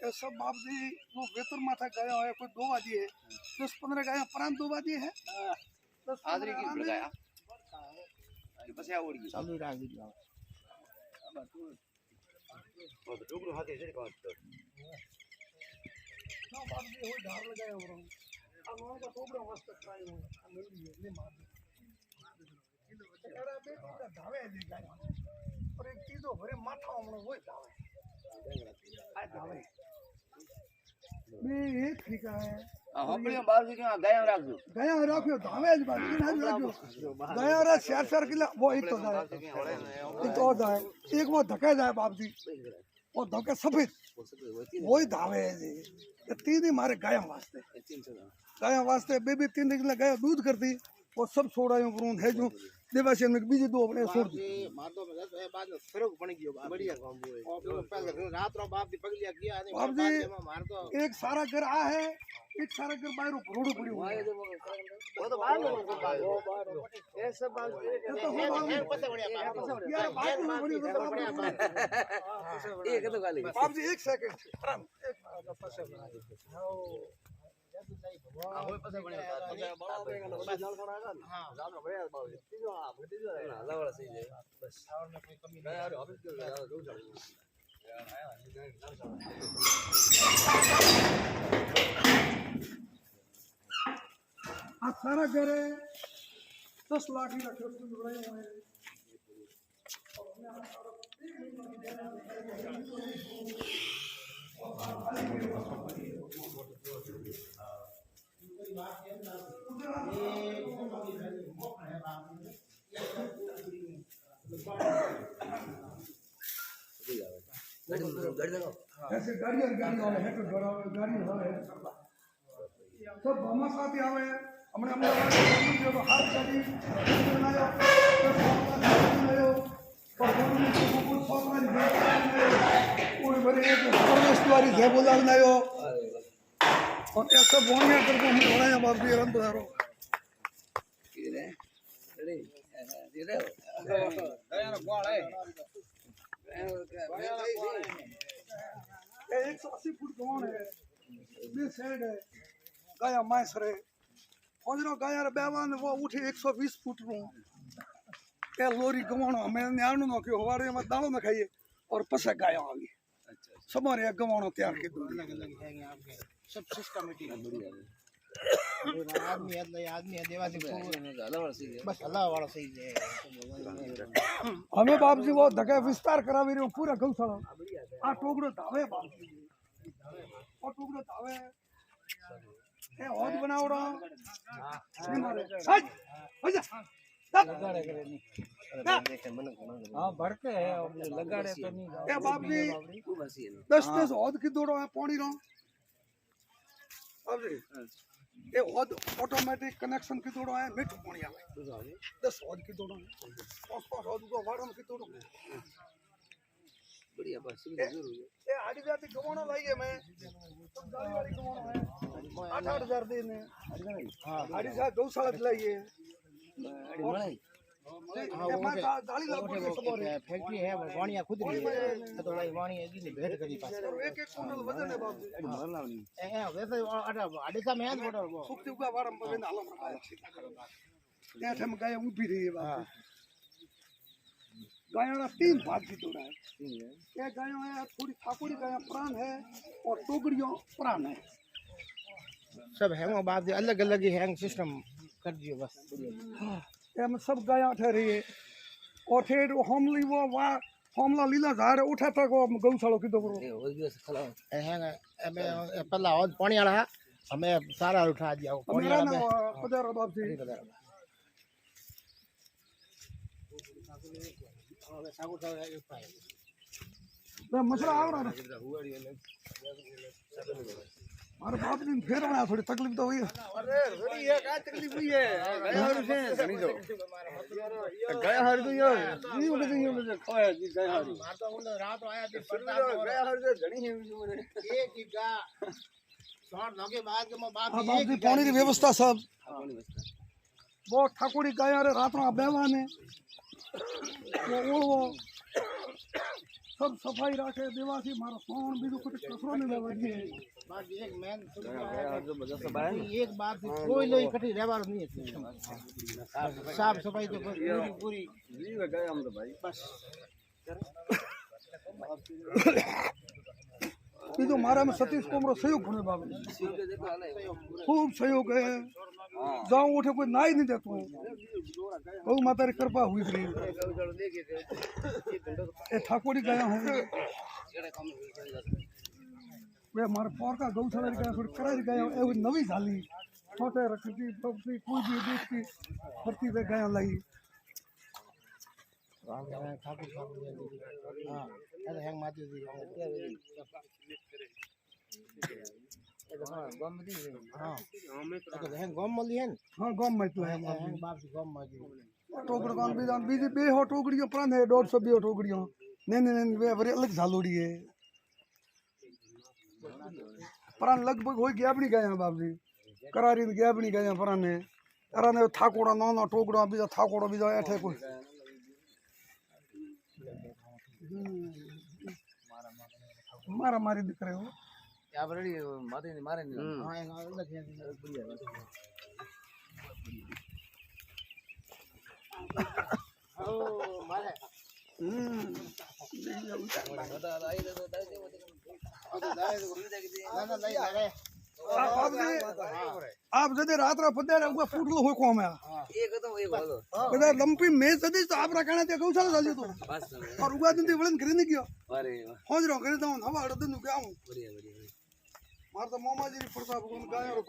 ये सब बाप जी वो वेतन माथा गया है कोई 2 वादी है 10-15 गाय प्रांत 2 वादी है 10 आदरी की लगाया बस या ओड़ी चालू राख दीजिए और टुकड़ो हाथे से कौन तो ना बाप जी वो ढार लगाया हो रहा अब वहां का टुकड़ा मस्त ट्राई हो नहीं मार अरे बेटा का धावे दे गाय और एक चीज हो भरे माथा हमने वो धावे आ धावे बे एक तरीका है આપણે બાર થી કે ગયા રાખજો गया राखियो धावे ज बात ना राखियो गया रे 4-4 किलो वो एक तो जाए एक तो जाए एक वो धके जाए बाप जी वो धके सफेद वही धावे है जी ये 3 ही मारे गाय वास्ते बेबी 3 किलो गाय दूध करती वो सब छोड़ायो करूं है जो देवासी में बीजे 2 अपने छोड़ दी मार दो मैं बाद में फरक बन गयो बढ़िया काम हुए और पहले रात रो बाप दी पगलिया किया नहीं बाप जी मार दो एक सारा घर आ है एक सारा घर बाहर रोड पड़ी हुई है वो तो बाहर लोग ये सब बात है पता बढ़िया यार बात में बड़ी बढ़िया एक तो गाली बाप जी 1 सेकंड आराम एक फसे होय पता बढ़िया बड़ा बेंगल बस लाल थोड़ा हां जानो बढ़िया बाप तीजो आप तीजो ना लवड़ सही है बस और में कोई कमी नहीं यार ऑफिस के दो चलो आ सारा घर 10 लाख ही रखे उसमें बड़े हुए हैं ऐसे गाड़ी वाले हैं तो गाड़ी वाले हैं सब हमारे साथ ही आवे हमने अमदावाद हाथ गाड़ी बनाया कोई बड़े वाली है बोला बनायो और ऐसा बोनिया करके हम बनाया बाप जी रंग बधारो ये रेडी ये यार बाल है 180 फुट कौन है ये साइड है गाया माइस रे ओजरो गाया रे बेवान वो उठे 120 फुट रो ए लोरी गवाणो हमें न्याणो नो के हवारे में दालो में खाइए और पसे गाया आवी अच्छा समारे गवाणो तैयार के दो अलग अलग है यहां पे सब सिस्टमेटिक आदमी है देवासी बस अल्लाह वाला सही है हमें बाप जी वो धके विस्तार करावी रे पूरा गौशाला आ टोकड़ो धावे बाप जी ओ टोकड़ो धावे ए होद बनावड़ो नहीं मारे हट हो जा लगाड़े करे नहीं हां भड़के है लगाड़े तो नहीं ए बाप जी 10 होद की दौड़ो है पानी रो बाप जी ये होद ऑटोमेटिक कनेक्शन की दौड़ो है मिठ पानी आवे 10 होद की दौड़ो है 5 होद को वाड़म की दौड़ो बढ़िया बस सुविधा जरूर है ये आड़ी जाती गवाणो लाइए मैं सब गाड़ी वाली गवाणो है 8-8 देने हां आड़ी सा गौशाला दिलाइए अड़ी मलाई गाड़ी लागो फैक्ट्री है वाणिया खुद रही है तो भाई वाणी है की भेट करी पास एक कुंटल वजन है बाप जी ए वैसे आड़ीसा में है वो सुक्ति का वारम में नाला में ये हम गाय ऊभी रही है बाप गायों 3 भाग की दौड़ा है ये गायों है थोड़ी ठाकुरी गाय प्राण है और टोकड़ियों प्राण है सब है वो बात अलग अलग ही हैंग सिस्टम कर दियो बस ये हम सब गाय ठहरी है और फिर हमली वो हमला लीला झाड़ उठा तक वो गौशाला की दौड़ है पहला और पानी वाला हमें सारा उठा दिया पानी वाला में पधारो बाप जी मसला आ रहा है अरे बाप जी फिर आया थोड़ी तकलीफ तो हुई है अरे थोड़ी है क्या तकलीफ हुई है गया हर से नहीं तो गया हर तो यार नहीं उन्हें तो ये खोया जी गया हर मार तो उन रात आया थे गया हर से घणी है एक ही गा शॉट लगे बाद में बात बाप जी पानी की व्यवस्था सब वो ठाकुरी गाय रे रात में बेवा ने वो सब सफाई राखे देवासी मारो सोन बीजू कुछ कचरो नहीं लेवा दे बाकी एक मेन ગાય હારું તો બધા સભાય ને एक बात कोई लोग इकट्ठी रहवार नहीं है साफ सफाई तो बस पूरी पूरी જીવે ગાય આમ તો ભાઈ बस बीजू मारा में सतीश कोमरो सहयोग घणे बाबू खूब सहयोग है जाऊं उठे कोई ना ही नहीं देतो गौ माता री कृपा हुई थी ए ठाकोरी गया हूँ वे मारे पोर का गौशाला री गया थोड़ी कराई गया ए नवी झाली छोटे रखी थी कोई भी देख की भर्ती पे गया लाई ठाकुर हाँ अरे हैंग माती दी गम दी हाँ तो हैंग गम मली है हाँ गम में तो है हैंग बाप की गम माती टोकड़ कान बीजान बीजी बे हो टोकड़ियों प्राण है 150 बे हो टोकड़ियों नहीं वे वरी अलग झालोड़ी है प्राण लगभग हो गया अपनी गया बाप जी करारी गया अपनी गया प्राण ने अराने थाकोड़ा ना टोकड़ा बीजा थाकोड़ा बीजा ऐठे कोई मारा मारी दिख रहे हो આ બરડી માથે મારે ને हाँ हैंग अलग है ओ मारे ना नहीं लगे आप जदे रात रा पद्या उगा फूटलो होय को में એક હતો એક હતો कदा लंपी में जदे तो आप रा काने ते गौशाला चालियो तो બસ और उगा दिन ते वळन घरी नहीं गयो અરે होज रो घरी तो हवा अड़ दिन गया हूं બઢિયા બઢિયા मार तो मामा जी री प्रताप कोन गायो